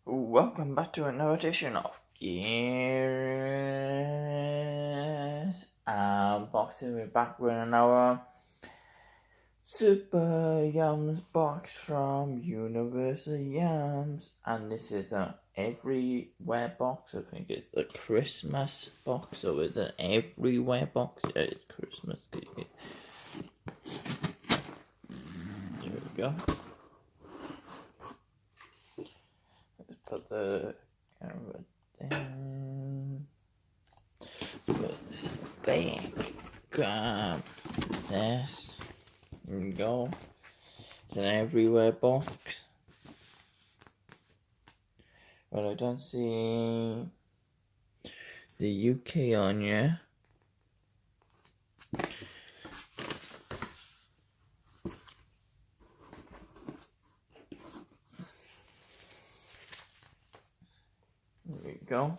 Welcome back to another edition of Gareth Unboxing. We're back with another Super Yums box from Universal Yums, and this is an everywhere box. I think it's a Christmas box, or is it an everywhere box? Yeah, it's Christmas. Here we go. Let's put the camera down. Put this back. Grab this. There we go. It's an everywhere box. But I don't see the UK on here. There we go.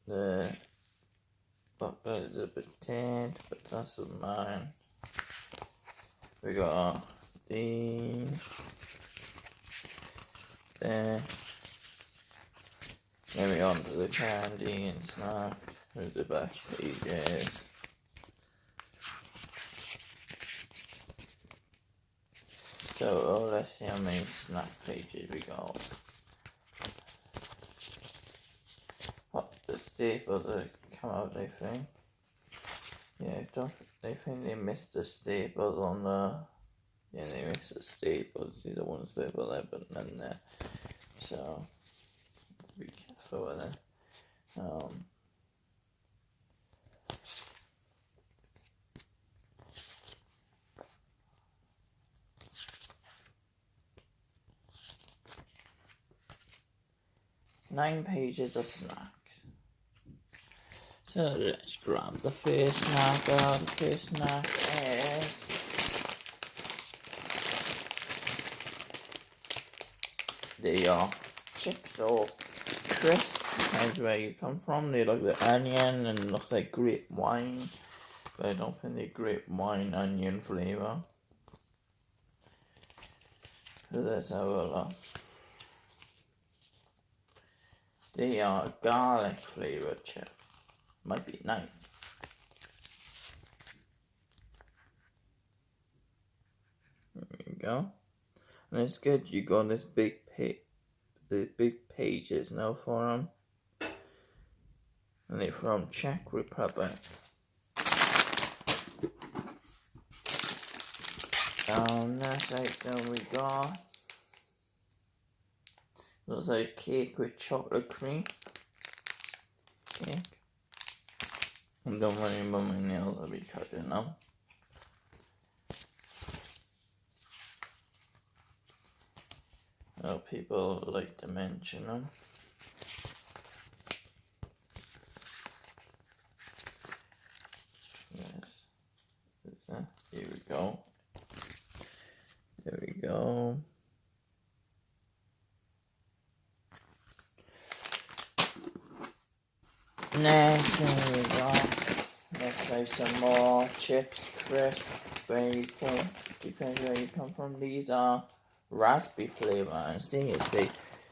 The bucket is a bit tanned, but that's mine. We got these there. Then we on to the candy and snack. There's the back pages. So let's see how many snack pages we got. What the staples that come out, they think. Yeah, they think they missed the staples on the. Yeah, they missed the staples. See the one staple there, but none there. So be careful with it. 9 pages of snacks. So let's grab the first snack out. The first snack is they are chips or crisps. Depends where you come from. They look like onion and look like grape wine, but I don't think they're grape wine onion flavour. So let's have a look. They are garlic flavoured chips. Might be nice. There you go. And it's good you got this the big pages now for them. And they're from Czech Republic. Next item we got. Looks like cake with chocolate cream. Cake. I don't worry about my nails, I'll be cutting them. Oh, people like to mention them. Yes. Here we go. There we go. Next, there we go. Let's try some more chips, crisp, very cool. Depends where you come from. These are raspberry flavor, and see it's the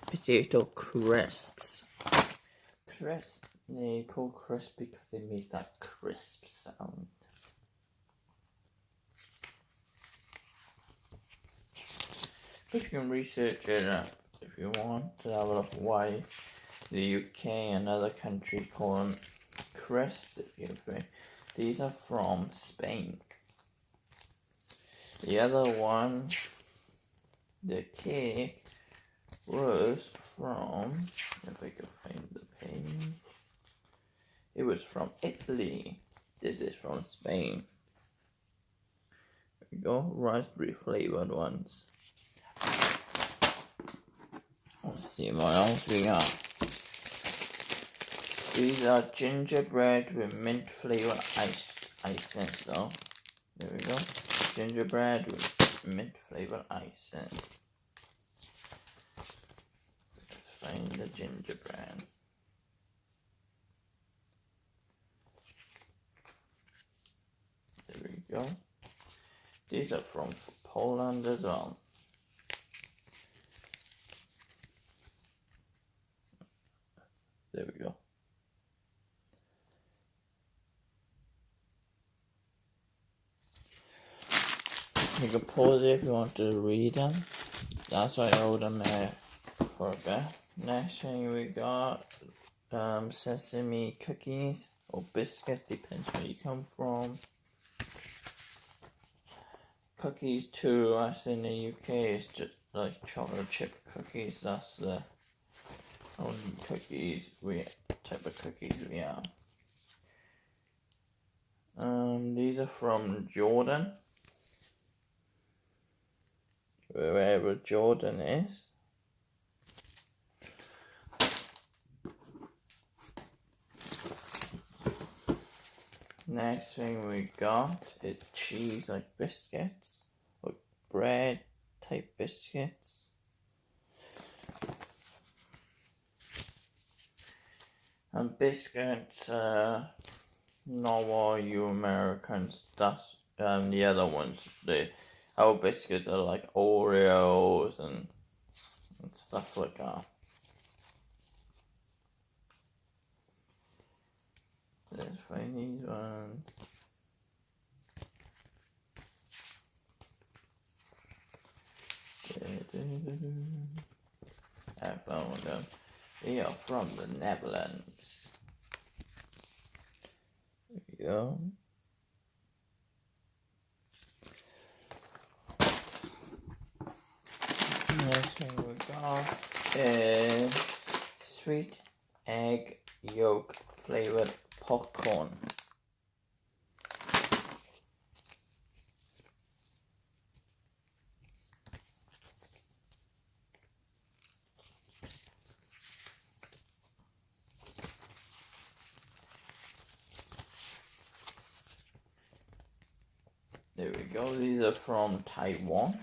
potato crisps. Crisp. They're called crisp because they make that crisp sound. But you can research it if you want to have a look why the UK and other countries call them crisps. If you think these are from Spain. The other one, the cake, was from, if I can find the page, it was from Italy. This is from Spain. There we go, raspberry flavored ones. Let's see what else we got. These are gingerbread with mint flavored icing. So there we go, gingerbread with mint flavored icing. Let's find the gingerbread. There we go. These are from Poland as well. There we go. You can pause it if you want to read them. That's why I hold them there for a bit. Next thing we got sesame cookies or biscuits, depends where you come from. Cookies too, as in the UK, it's just like chocolate chip cookies. That's the only type of cookies we have. These are from Jordan, wherever Jordan is. Next thing we got is cheese like biscuits or bread type biscuits. And biscuits, not what you Americans, that's the other ones. Our biscuits are like Oreos and stuff like that. Let's find these ones. I found them. They are from the Netherlands. There we go. Next thing we got is sweet egg yolk flavored popcorn. There we go, these are from Taiwan.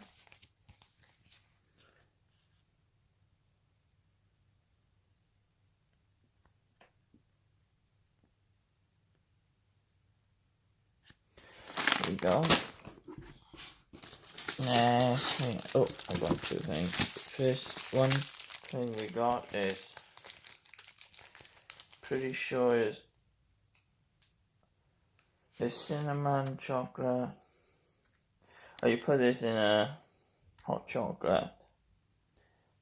There we go. Next thing, oh, I got two things. First one thing we got is, pretty sure is cinnamon chocolate. Oh, you put this in a hot chocolate.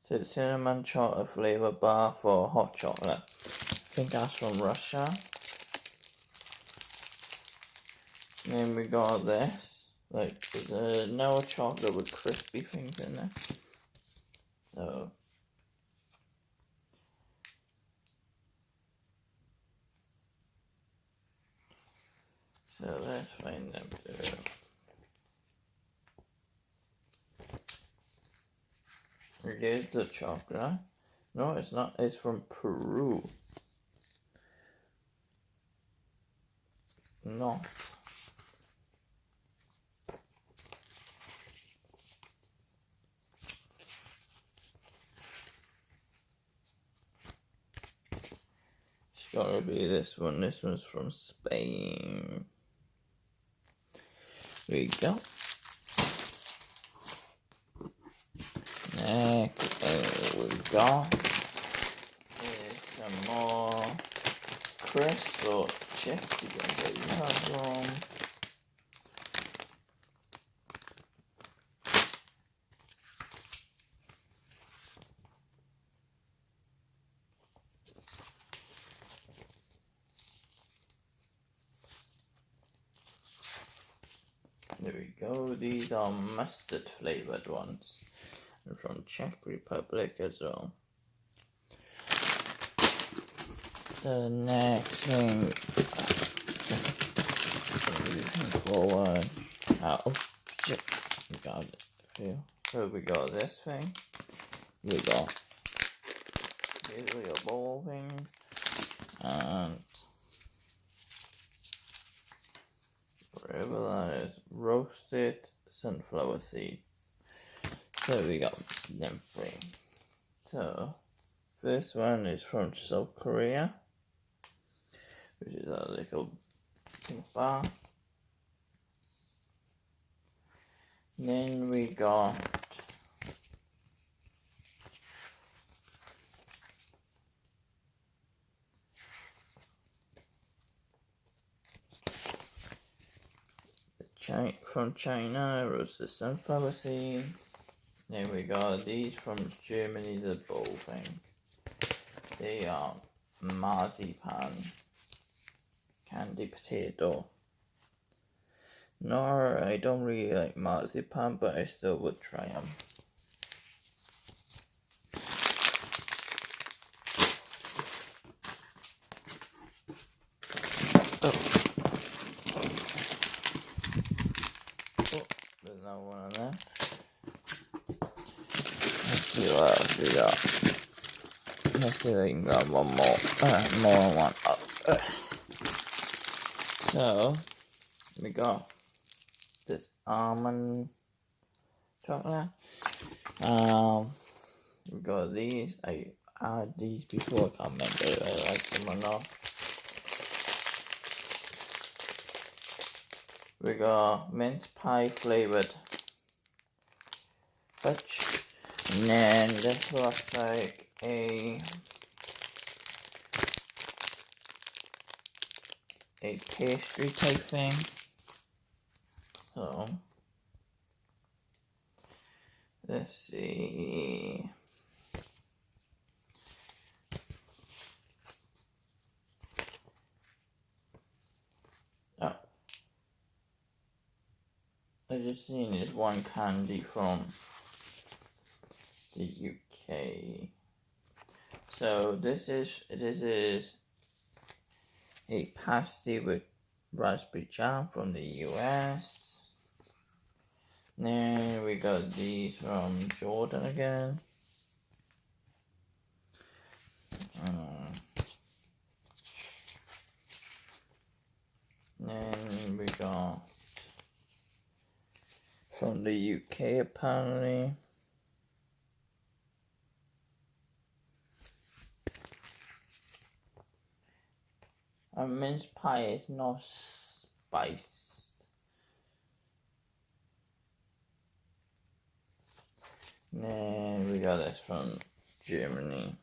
So it's cinnamon chocolate flavor bar for hot chocolate. I think that's from Russia. And then we got this, like there's no chocolate with crispy things in there. So let's find them too. Here's the chocolate. No, it's not. It's from Peru. No. It's gotta be this one. This one's from Spain. There we go. Next thing we've got is some more crisps or chips. You can have them. There we go. These are mustard flavored ones. And from Czech Republic as well. The next thing forward. Oh shit. We got it. So we got this thing. We got these little ball things. And whatever that is, roasted sunflower seeds. So we got them three. So this one is from South Korea, which is a little pink bar. Then we got from China, roasted sunflower seed. Then we got these from Germany, the bowl thing. They are marzipan candy potato. No, I don't really like marzipan, but I still would try them. There's no one on there. Let's see what else we got. Let's see if I can grab one more. More than one up. So, we got this almond chocolate. We got these. I had these before. I can't remember if I like them or not. We got mince pie flavored fudge, and then this looks like a pastry type thing. So let's see. Oh, I just seen this one candy from the UK. So this is a pasty with raspberry jam from the US. Then we got these from Jordan again. Then we got from the UK apparently. A mince pie is not spiced. Then we got this from Germany.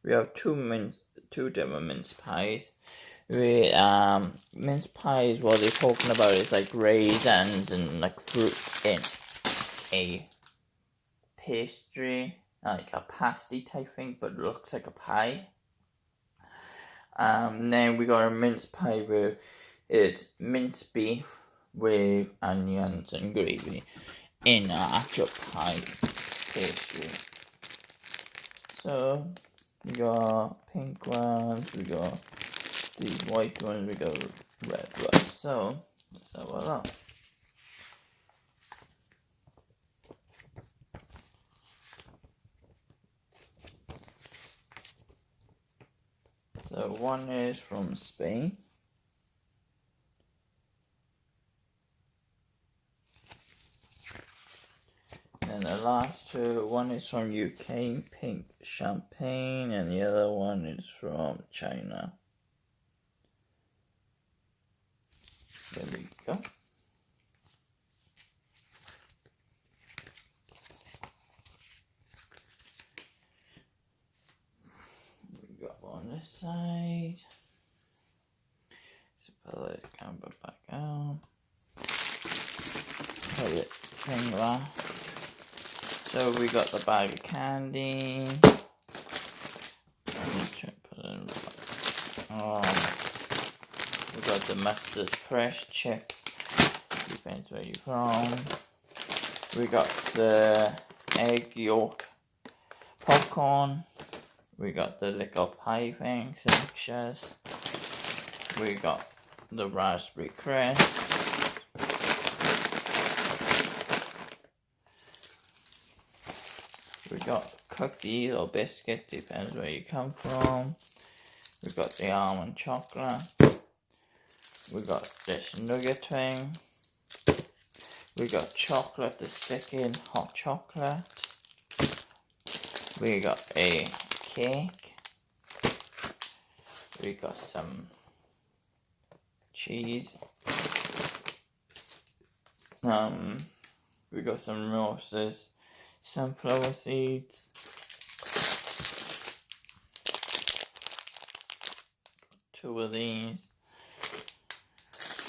We have two different mince pies. Mince pies, what they're talking about is like raisins and like fruit in a pastry, like a pasty type thing, but it looks like a pie. Then we got a mince pie with it's minced beef with onions and gravy in an actual pie pastry. So we got pink ones, we got these white ones, we got red ones. So let's have a look. So one is from Spain. And the last two, one is from UK, pink champagne, and the other one is from China. There we go. We got one on this side. So pull this camera back out. Put it thing last. So we got the bag of candy. We got the mustard fresh chips. Depends where you're from. We got the egg yolk popcorn. We got the little pie things, mixtures. We got the raspberry crisp. We got cookies or biscuits, depends where you come from. We got the almond chocolate. We got this nugget thing. We got chocolate to stick in, hot chocolate. We got a cake. We got some cheese. We got some roses, sunflower seeds, two of these.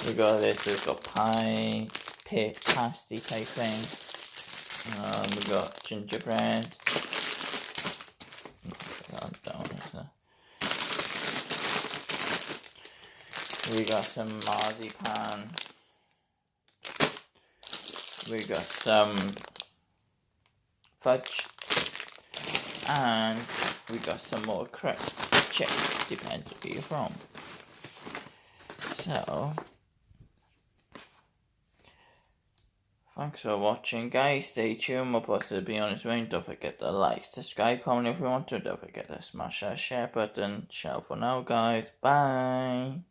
We got this. We've got pie, pasty type thing. We got gingerbread. We got some marzipan. We got some fudge, and we got some more crisp chips, depends where you're from. So, thanks for watching, guys. Stay tuned, more posts will be on its way. Don't forget to like, subscribe, comment if you want to. Don't forget to smash that share button. Ciao for now, guys. Bye.